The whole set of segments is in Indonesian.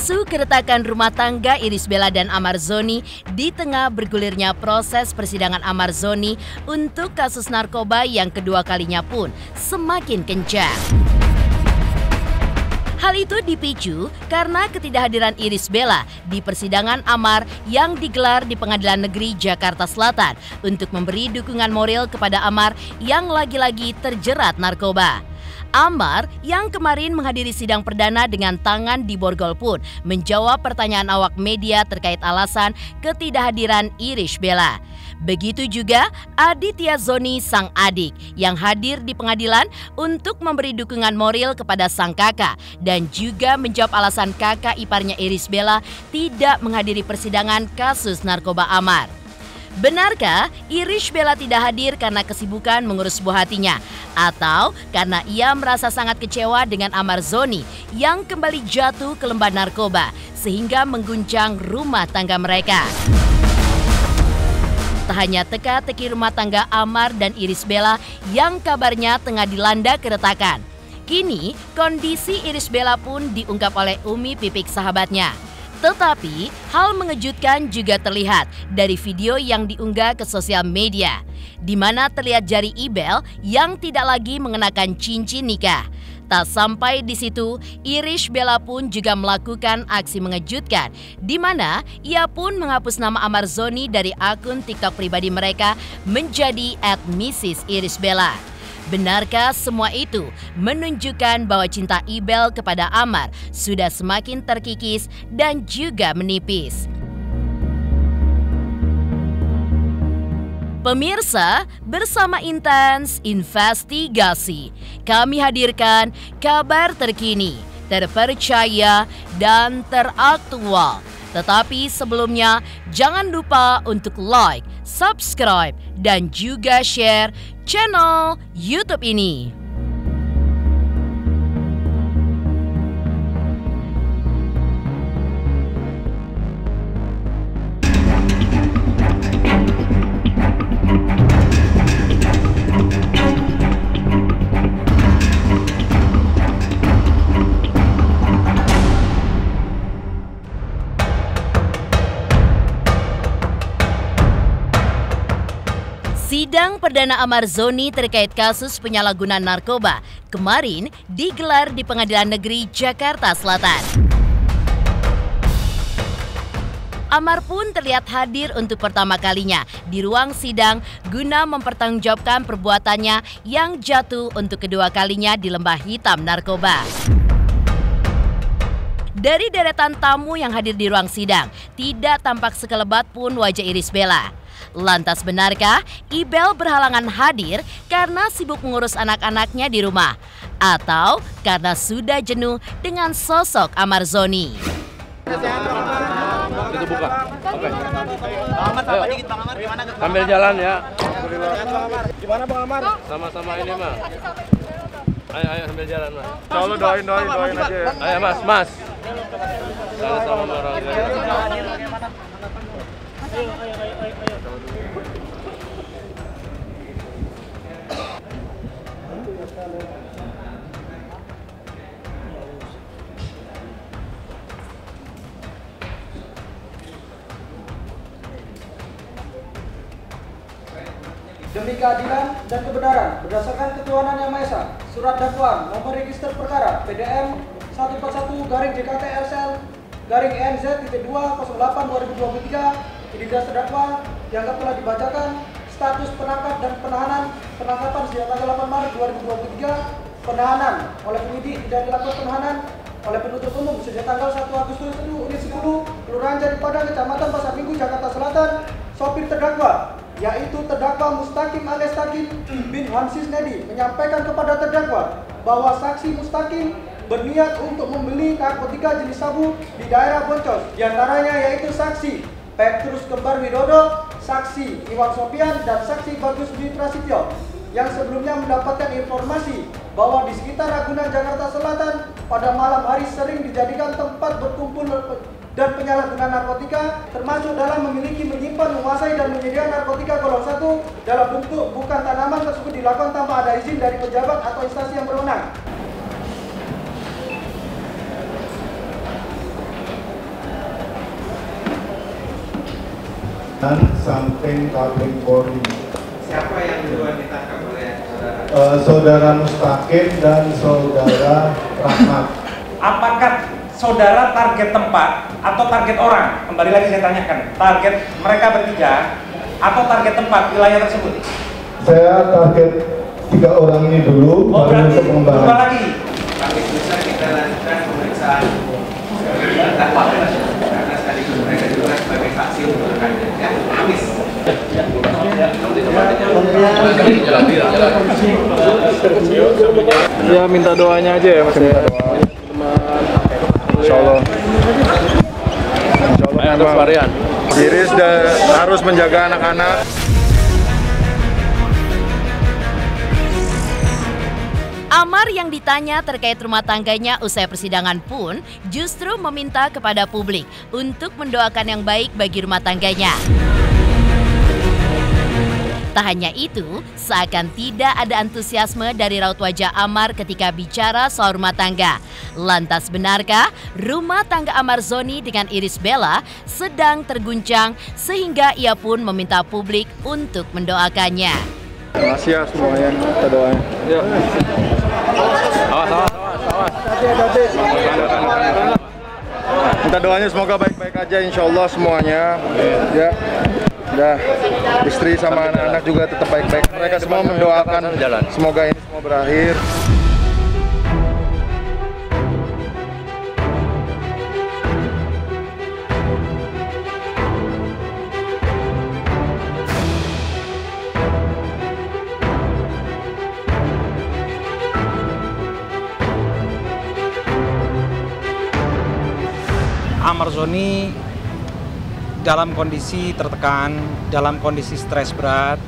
Isu keretakan rumah tangga Irish Bella dan Amar Zoni di tengah bergulirnya proses persidangan Amar Zoni untuk kasus narkoba yang kedua kalinya pun semakin kencang. Hal itu dipicu karena ketidakhadiran Irish Bella di persidangan Amar yang digelar di Pengadilan Negeri Jakarta Selatan untuk memberi dukungan moral kepada Amar yang lagi-lagi terjerat narkoba. Amar yang kemarin menghadiri sidang perdana dengan tangan di borgol pun menjawab pertanyaan awak media terkait alasan ketidakhadiran Irish Bella. Begitu juga Aditya Zoni sang adik yang hadir di pengadilan untuk memberi dukungan moral kepada sang kakak dan juga menjawab alasan kakak iparnya Irish Bella tidak menghadiri persidangan kasus narkoba Amar. Benarkah Irish Bella tidak hadir karena kesibukan mengurus buah hatinya? Atau karena ia merasa sangat kecewa dengan Amar Zoni yang kembali jatuh ke lembah narkoba sehingga mengguncang rumah tangga mereka? Tak hanya teka-teki rumah tangga Amar dan Irish Bella yang kabarnya tengah dilanda keretakan. Kini kondisi Irish Bella pun diungkap oleh Umi Pipik sahabatnya. Tetapi hal mengejutkan juga terlihat dari video yang diunggah ke sosial media, di mana terlihat jari Ibel yang tidak lagi mengenakan cincin nikah. Tak sampai di situ, Irish Bella pun juga melakukan aksi mengejutkan, di mana ia pun menghapus nama Amar Zoni dari akun TikTok pribadi mereka menjadi @MrsIrishBella. Benarkah semua itu menunjukkan bahwa cinta Ibel kepada Amar sudah semakin terkikis dan juga menipis? Pemirsa, bersama Intens Investigasi, kami hadirkan kabar terkini, terpercaya, dan teraktual. Tetapi sebelumnya, jangan lupa untuk like, subscribe, dan juga share channel YouTube ini. Sidang perdana Amar Zoni terkait kasus penyalahgunaan narkoba kemarin digelar di Pengadilan Negeri Jakarta Selatan. Amar pun terlihat hadir untuk pertama kalinya di ruang sidang guna mempertanggungjawabkan perbuatannya yang jatuh untuk kedua kalinya di lembah hitam narkoba. Dari deretan tamu yang hadir di ruang sidang, tidak tampak sekelebat pun wajah Irish Bella. Lantas benarkah Ibel berhalangan hadir karena sibuk mengurus anak-anaknya di rumah? Atau karena sudah jenuh dengan sosok Amar Zoni? Itu buka. Oke. Bang Amar, sama dikit Bang Amar, gimana? Sambil jalan ya. Gimana Bang Amar? Sama-sama ini mah. Ayo sambil jalan mah. Selalu doain aja. Ayo mas. Sama-sama orang. Demi keadilan dan kebenaran berdasarkan ketuhanan yang Maha Esa, Surat Dakwaan Nomor Register Perkara PDM 141-GKTRSL-NZ-208/2023 identitas terdakwa dianggap telah dibacakan. Status penangkap dan penangkapan sejak tanggal 8 Maret 2023, penahanan oleh penyidik tidak dilakukan penahanan oleh penuntut umum sejak tanggal 1 Agustus 2010 Kelurahan Jati Padang, Kecamatan Pasar Minggu, Jakarta Selatan. Sopir terdakwa yaitu terdakwa Mustaqim alias Taqim bin Hamsis Nedi menyampaikan kepada terdakwa bahwa saksi Mustaqim berniat untuk membeli narkotika jenis sabu di daerah Boncos. Di antaranya yaitu saksi Petrus Kembar Widodo, saksi Iwan Sopian, dan saksi Bagus Dwi Prasetyo yang sebelumnya mendapatkan informasi bahwa di sekitar Ragunan, Jakarta Selatan pada malam hari sering dijadikan tempat berkumpul dan penyalahgunaan narkotika, termasuk dalam memiliki, menyimpan, menguasai, dan menyediakan narkotika golongan 1 dalam bentuk bukan tanaman tersebut dilakukan tanpa ada izin dari pejabat atau instansi yang berwenang. dan samping Kabin Polri. Siapa yang duluan ditangkap oleh saudara? Saudara Mustaqim dan saudara Rahmat. Apakah saudara target tempat atau target orang? Kembali lagi saya tanyakan, target mereka bertiga atau target tempat wilayah tersebut? Saya target 3 orang ini dulu, Oh, baru berarti untuk pengembangan. berubah lagi. Kami bisa kita lanjutkan pemeriksaan terdakwa karena sekaligus mereka juga sebagai saksi untuk rekannya. Ya, Amis. Ya minta doanya aja ya Mas ya. Insya Allah. Terus varian. Iris harus menjaga anak-anak. Amar yang ditanya terkait rumah tangganya usai persidangan pun justru meminta kepada publik untuk mendoakan yang baik bagi rumah tangganya. Tak hanya itu, seakan tidak ada antusiasme dari raut wajah Amar ketika bicara soal rumah tangga. Lantas benarkah rumah tangga Amar Zoni dengan Iris Bella sedang terguncang sehingga ia pun meminta publik untuk mendoakannya? Makasih ya semuanya, kita doain. Ya. Awas. Minta doanya semoga baik-baik aja, insya Allah semuanya. Ya. Udah, istri sama anak-anak juga tetap baik-baik. Mereka semua mendoakan semoga ini semua berakhir. Amar Zoni dalam kondisi tertekan, dalam kondisi stres berat.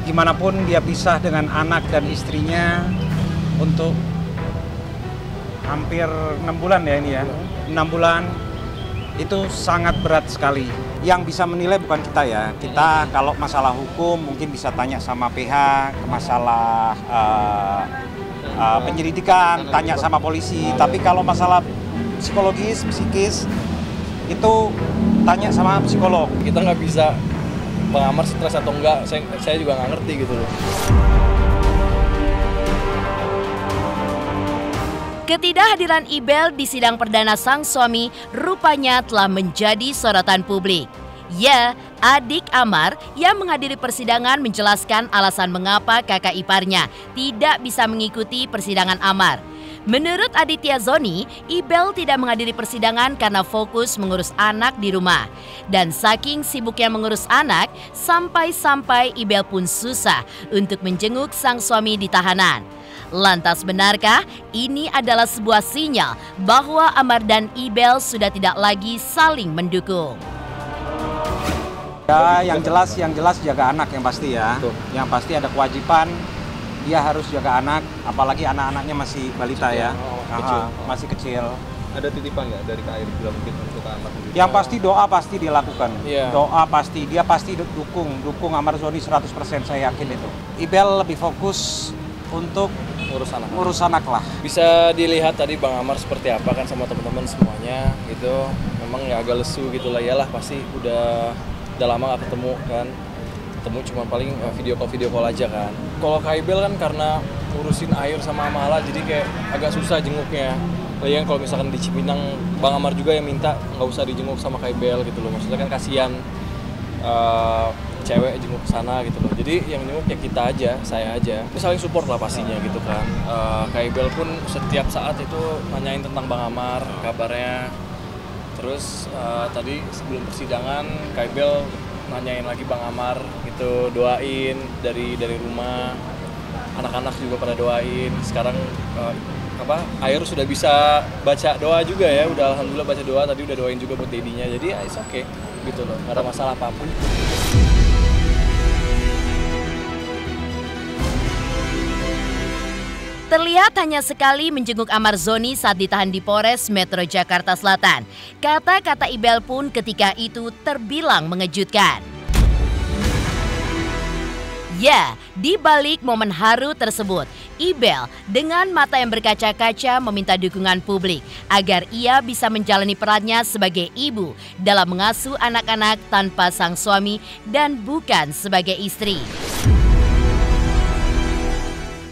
Gimana pun dia pisah dengan anak dan istrinya untuk hampir 6 bulan ya ini ya. 6 bulan itu sangat berat sekali. Yang bisa menilai bukan kita ya. Kita kalau masalah hukum mungkin bisa tanya sama PH, masalah penyelidikan, tanya sama polisi. Tapi kalau masalah psikologis, psikis, itu tanya sama psikolog. Kita nggak bisa Bang Amar stres atau enggak, saya juga nggak ngerti gitu loh. Ketidakhadiran Ibel di sidang perdana sang suami rupanya telah menjadi sorotan publik. Ya, adik Amar yang menghadiri persidangan menjelaskan alasan mengapa kakak iparnya tidak bisa mengikuti persidangan Amar. Menurut Aditya Zoni, Ibel tidak menghadiri persidangan karena fokus mengurus anak di rumah. Dan saking sibuknya mengurus anak, sampai-sampai Ibel pun susah untuk menjenguk sang suami di tahanan. Lantas benarkah ini adalah sebuah sinyal bahwa Amar dan Ibel sudah tidak lagi saling mendukung? Ya, yang jelas jaga anak yang pasti ya. Betul. Yang pasti ada kewajiban dia harus jaga anak, apalagi anak-anaknya masih balita kecil, ya, masih kecil. Ada titipan nggak dari Kak Iris bila mungkin untuk anak? Yang pasti doa pasti dilakukan, doa pasti, dia pasti dukung Amar Zoni 100%, saya yakin itu. Ibel lebih fokus untuk ngurus anak lah. Bisa dilihat tadi Bang Amar seperti apa kan sama teman-teman semuanya gitu. Memang ya agak lesu gitu lah, iyalah pasti udah lama nggak ketemu kan. Ketemu cuma paling video call aja kan. Kalau Kak Ibel kan karena ngurusin air sama Amala jadi kayak agak susah jenguknya. Lagian kalau misalkan di Cipinang Bang Amar juga yang minta nggak usah dijenguk sama Kak Ibel gitu loh. Maksudnya kan kasihan cewek jenguk ke sana gitu loh. Jadi yang jenguk ya kita aja, saya aja. Saling support lah pastinya gitu kan. Kak Ibel pun setiap saat itu nanyain tentang Bang Amar, kabarnya. Terus tadi sebelum persidangan Kak Ibel nanyain lagi Bang Amar gitu, doain dari rumah, anak-anak juga pada doain. Sekarang Air sudah bisa baca doa juga ya, udah alhamdulillah baca doa, tadi udah doain juga buat dedinya, jadi ya it's okay gitu loh, gak ada masalah apa-apa. Terlihat hanya sekali menjenguk Amar Zoni saat ditahan di Polres Metro Jakarta Selatan. Kata-kata Ibel pun ketika itu terbilang mengejutkan. Ya, di balik momen haru tersebut, Ibel dengan mata yang berkaca-kaca meminta dukungan publik agar ia bisa menjalani perannya sebagai ibu dalam mengasuh anak-anak tanpa sang suami dan bukan sebagai istri.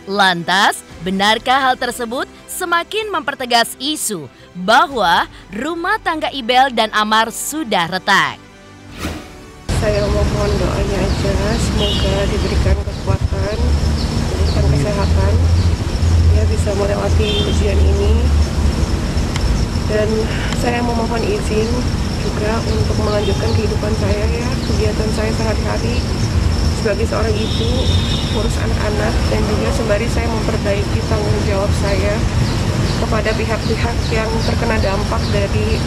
Lantas, benarkah hal tersebut semakin mempertegas isu bahwa rumah tangga Ibel dan Amar sudah retak? Saya mohon doanya aja, semoga diberikan kekuatan, diberikan kesehatan, ya bisa melewati ujian ini. Dan saya memohon izin juga untuk melanjutkan kehidupan saya ya, kegiatan saya sehari-hari sebagai seorang ibu, urus anak-anak, dan juga sembari saya memperbaiki tanggung jawab saya kepada pihak-pihak yang terkena dampak dari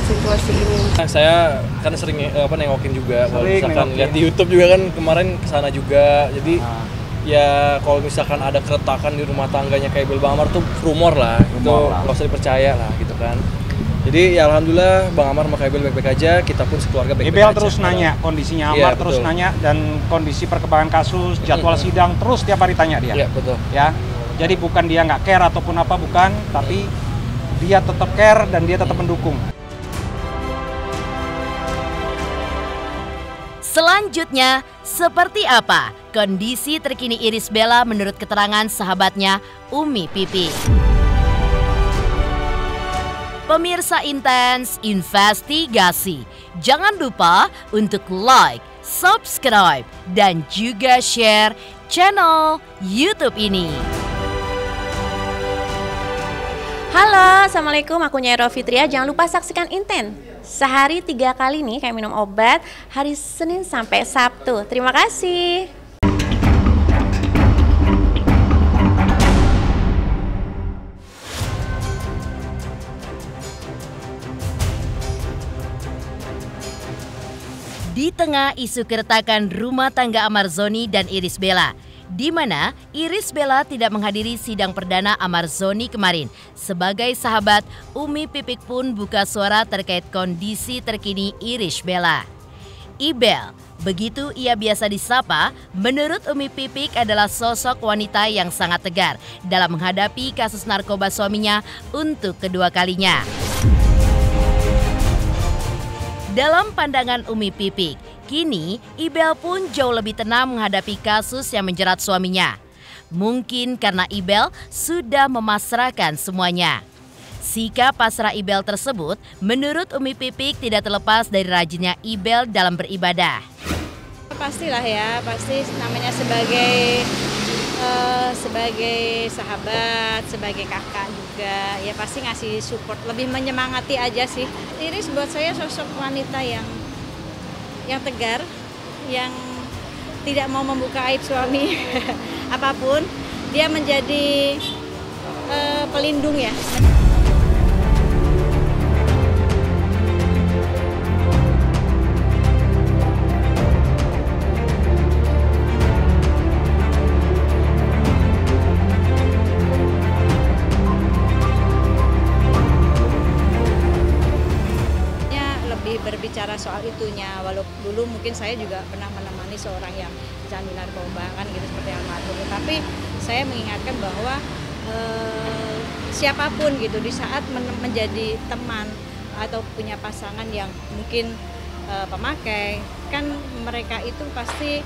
situasi ini. Saya kan sering nengokin juga, kalau misalkan lihat di YouTube juga kan kemarin kesana juga. Jadi ya kalau misalkan ada keretakan di rumah tangganya kayak Ibel Bang Amar tuh rumor lah, itu nggak usah dipercaya lah gitu kan. Jadi ya alhamdulillah Bang Amar sama Kak Ibel baik-baik aja, kita pun sekeluarga baik-baik aja. Ibel terus nanya kondisinya Amar, terus nanya, dan kondisi perkembangan kasus, jadwal sidang terus tiap hari tanya dia. Iya betul. Ya, jadi bukan dia nggak care ataupun apa, bukan, tapi dia tetap care dan dia tetap mendukung. Selanjutnya, seperti apa kondisi terkini Irish Bella menurut keterangan sahabatnya Umi Pipi? Pemirsa Intens Investigasi, jangan lupa untuk like, subscribe, dan juga share channel YouTube ini. Halo, Assalamualaikum, aku Nyai Fitria. Jangan lupa saksikan Inten. Sehari 3 kali nih kayak minum obat, hari Senin sampai Sabtu. Terima kasih. Di tengah isu keretakan rumah tangga Amar Zoni dan Irish Bella, di mana Irish Bella tidak menghadiri sidang perdana Amar Zoni kemarin. Sebagai sahabat, Umi Pipik pun buka suara terkait kondisi terkini Irish Bella. Ibel, begitu ia biasa disapa, menurut Umi Pipik adalah sosok wanita yang sangat tegar dalam menghadapi kasus narkoba suaminya untuk kedua kalinya. Dalam pandangan Umi Pipik, kini Ibel pun jauh lebih tenang menghadapi kasus yang menjerat suaminya. Mungkin karena Ibel sudah memasrahkan semuanya. Sikap pasrah Ibel tersebut menurut Umi Pipik tidak terlepas dari rajinnya Ibel dalam beribadah. Pastilah ya, pasti namanya sebagai sahabat, sebagai kakak juga, ya pasti ngasih support, lebih menyemangati aja sih. Iris buat saya sosok wanita yang tegar, yang tidak mau membuka aib suami apapun, dia menjadi pelindung ya. Berbicara soal itunya, walaupun dulu mungkin saya juga pernah menemani seorang yang candu narkoba kan gitu seperti almarhum, tapi saya mengingatkan bahwa siapapun gitu di saat menjadi teman atau punya pasangan yang mungkin pemakai, kan mereka itu pasti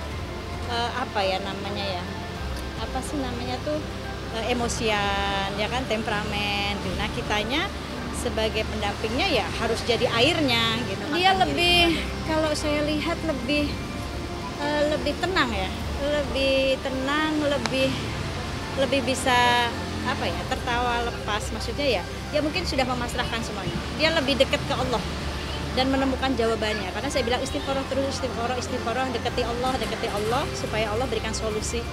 emosian ya kan, temperamen. Nah kitanya sebagai pendampingnya ya harus jadi airnya gitu. Dia lebih, kalau saya lihat lebih tenang ya, lebih tenang, lebih bisa tertawa lepas. Maksudnya ya mungkin sudah memasrahkan semuanya. Dia lebih dekat ke Allah dan menemukan jawabannya. Karena saya bilang istiqoroh terus, istiqoroh, dekati Allah supaya Allah berikan solusi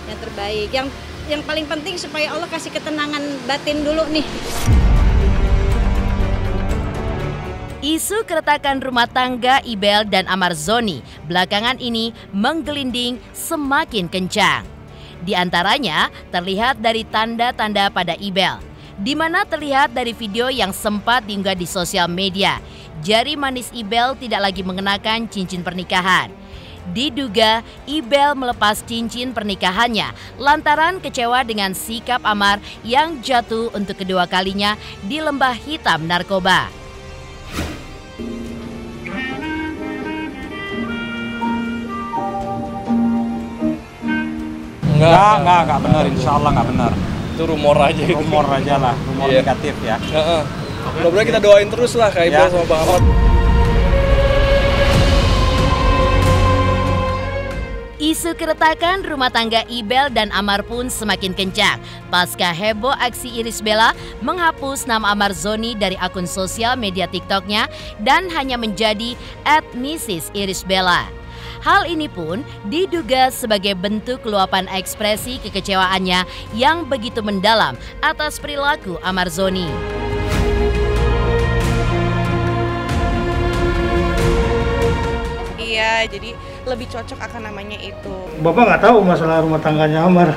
yang terbaik. Yang paling penting supaya Allah kasih ketenangan batin dulu nih. Isu keretakan rumah tangga Ibel dan Amar Zoni belakangan ini menggelinding semakin kencang. Di antaranya terlihat dari tanda-tanda pada Ibel, di mana terlihat dari video yang sempat diunggah di sosial media. Jari manis Ibel tidak lagi mengenakan cincin pernikahan. Diduga Ibel melepas cincin pernikahannya lantaran kecewa dengan sikap Amar yang jatuh untuk kedua kalinya di lembah hitam narkoba. Enggak benar, insya Allah nggak benar. Itu rumor aja. Rumor aja lah, rumor negatif ya. Mudah-mudahan kita doain terus lah kayak Ibel sama Bang Amar. Isu keretakan rumah tangga Ibel dan Amar pun semakin kencang pasca heboh aksi Irish Bella menghapus nama Amar Zoni dari akun sosial media TikToknya dan hanya menjadi @Mrs. Irish Bella. Hal ini pun diduga sebagai bentuk luapan ekspresi kekecewaannya yang begitu mendalam atas perilaku Amar Zoni. Iya, jadi lebih cocok akan namanya itu. Bapak nggak tahu masalah rumah tangganya Amar.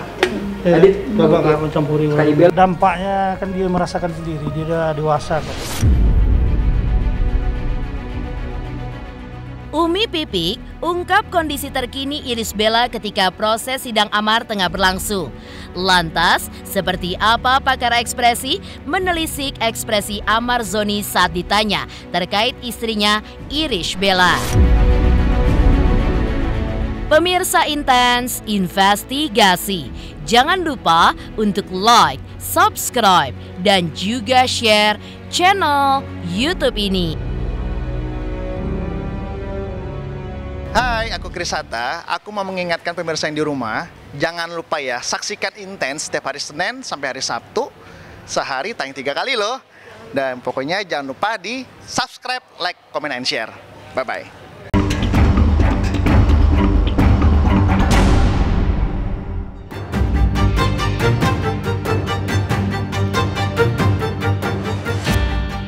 Bapak nggak mencampuri. Dampaknya kan dia merasakan sendiri, dia udah dewasa kok. Umi Pipik ungkap kondisi terkini Irish Bella ketika proses sidang Amar tengah berlangsung. Lantas, seperti apa pakar ekspresi menelisik ekspresi Amar Zoni saat ditanya terkait istrinya Irish Bella. Pemirsa Intens Investigasi, jangan lupa untuk like, subscribe, dan juga share channel YouTube ini. Hai, aku Chris Hatta. Aku mau mengingatkan pemirsa yang di rumah, jangan lupa ya, saksikan Intens setiap hari Senin sampai hari Sabtu. Sehari tayang 3 kali loh. Dan pokoknya jangan lupa di subscribe, like, comment, and share. Bye-bye.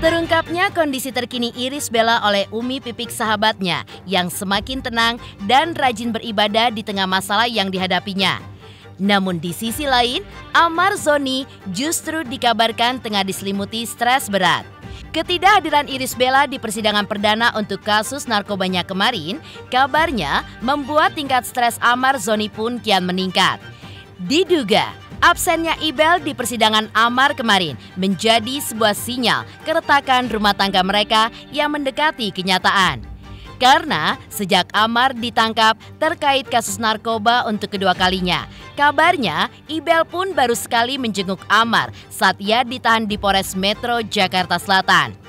Terungkapnya kondisi terkini Irish Bella oleh Umi Pipik sahabatnya yang semakin tenang dan rajin beribadah di tengah masalah yang dihadapinya. Namun di sisi lain, Amar Zoni justru dikabarkan tengah diselimuti stres berat. Ketidakhadiran Irish Bella di persidangan perdana untuk kasus narkobanya kemarin, kabarnya membuat tingkat stres Amar Zoni pun kian meningkat. Diduga absennya Ibel di persidangan Amar kemarin menjadi sebuah sinyal keretakan rumah tangga mereka yang mendekati kenyataan. Karena sejak Amar ditangkap terkait kasus narkoba untuk kedua kalinya, kabarnya Ibel pun baru sekali menjenguk Amar saat ia ditahan di Polres Metro Jakarta Selatan.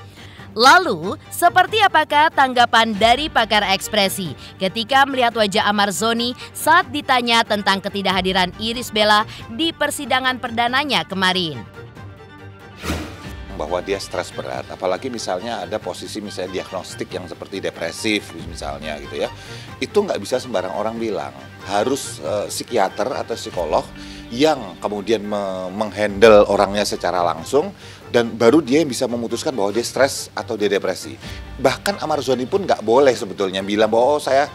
Lalu, seperti apakah tanggapan dari pakar ekspresi ketika melihat wajah Amar Zoni saat ditanya tentang ketidakhadiran Irish Bella di persidangan perdananya kemarin? Bahwa dia stres berat, apalagi misalnya ada posisi misalnya diagnostik yang seperti depresif misalnya gitu ya, itu nggak bisa sembarang orang bilang, harus psikiater atau psikolog yang kemudian menghandle orangnya secara langsung dan baru dia yang bisa memutuskan bahwa dia stres atau dia depresi. Bahkan Amar Zoni pun nggak boleh sebetulnya bilang bahwa saya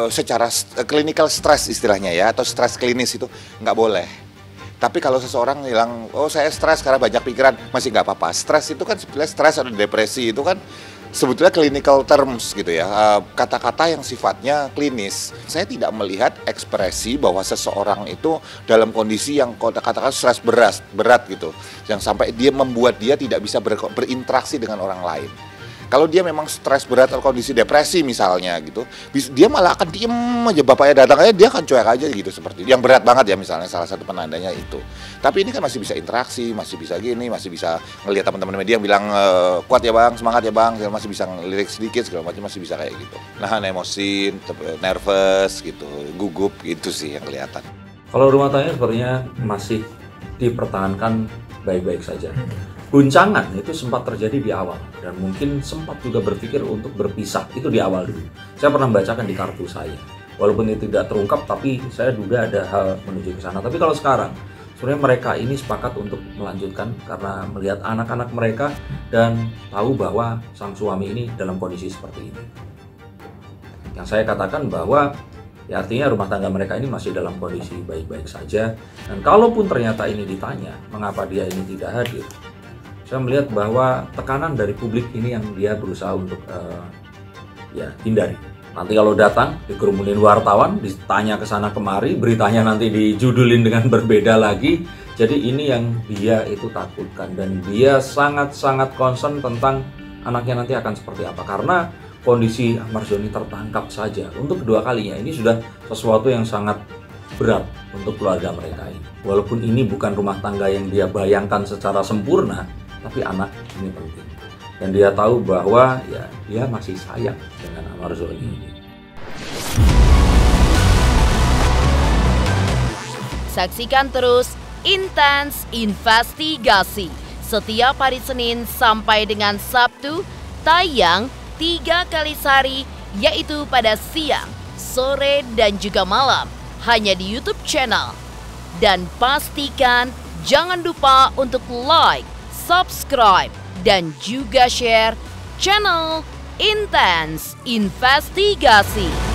secara clinical stress istilahnya ya, atau stres klinis itu nggak boleh. Tapi kalau seseorang bilang, oh saya stres karena banyak pikiran, masih nggak apa-apa. Stres itu kan sebetulnya stres atau depresi itu kan sebetulnya clinical terms gitu ya, kata-kata yang sifatnya klinis. Saya tidak melihat ekspresi bahwa seseorang itu dalam kondisi yang katakan stres berat gitu, yang sampai dia membuat dia tidak bisa berinteraksi dengan orang lain. Kalau dia memang stres berat atau kondisi depresi misalnya gitu, dia malah akan diem aja, bapaknya datang aja dia akan cuek aja gitu, seperti yang berat banget ya misalnya, salah satu penandanya itu. Tapi ini kan masih bisa interaksi, masih bisa gini, masih bisa ngelihat teman-teman media yang bilang kuat ya bang, semangat ya bang, masih bisa ngelirik sedikit segala macam, masih bisa kayak gitu. Nahan emosi, nervous gitu, gugup gitu sih yang kelihatan. Kalau rumah tangga sepertinya masih dipertahankan baik-baik saja. Guncangan itu sempat terjadi di awal dan mungkin sempat juga berpikir untuk berpisah itu di awal dulu. Saya pernah membacakan di kartu saya, walaupun itu tidak terungkap, tapi saya duga ada hal menuju ke sana. Tapi kalau sekarang sebenarnya mereka ini sepakat untuk melanjutkan karena melihat anak-anak mereka dan tahu bahwa sang suami ini dalam kondisi seperti ini. Yang saya katakan bahwa ya artinya rumah tangga mereka ini masih dalam kondisi baik-baik saja. Dan kalaupun ternyata ini ditanya mengapa dia ini tidak hadir, saya melihat bahwa tekanan dari publik ini yang dia berusaha untuk hindari. Nanti kalau datang, dikerumunin wartawan, ditanya ke sana kemari, beritanya nanti dijudulin dengan berbeda lagi. Jadi ini yang dia itu takutkan, dan dia sangat-sangat concern tentang anaknya nanti akan seperti apa. Karena kondisi Ahmad Zoni tertangkap saja untuk kedua kalinya, ini sudah sesuatu yang sangat berat untuk keluarga mereka ini. Walaupun ini bukan rumah tangga yang dia bayangkan secara sempurna, tapi anak ini penting. Dan dia tahu bahwa ya dia masih sayang dengan Ahmad Zoni ini. Saksikan terus Intens Investigasi setiap hari Senin sampai dengan Sabtu, tayang 3 kali sehari, yaitu pada siang, sore, dan juga malam, hanya di YouTube channel. Dan pastikan jangan lupa untuk like, subscribe, dan juga share channel Intens Investigasi.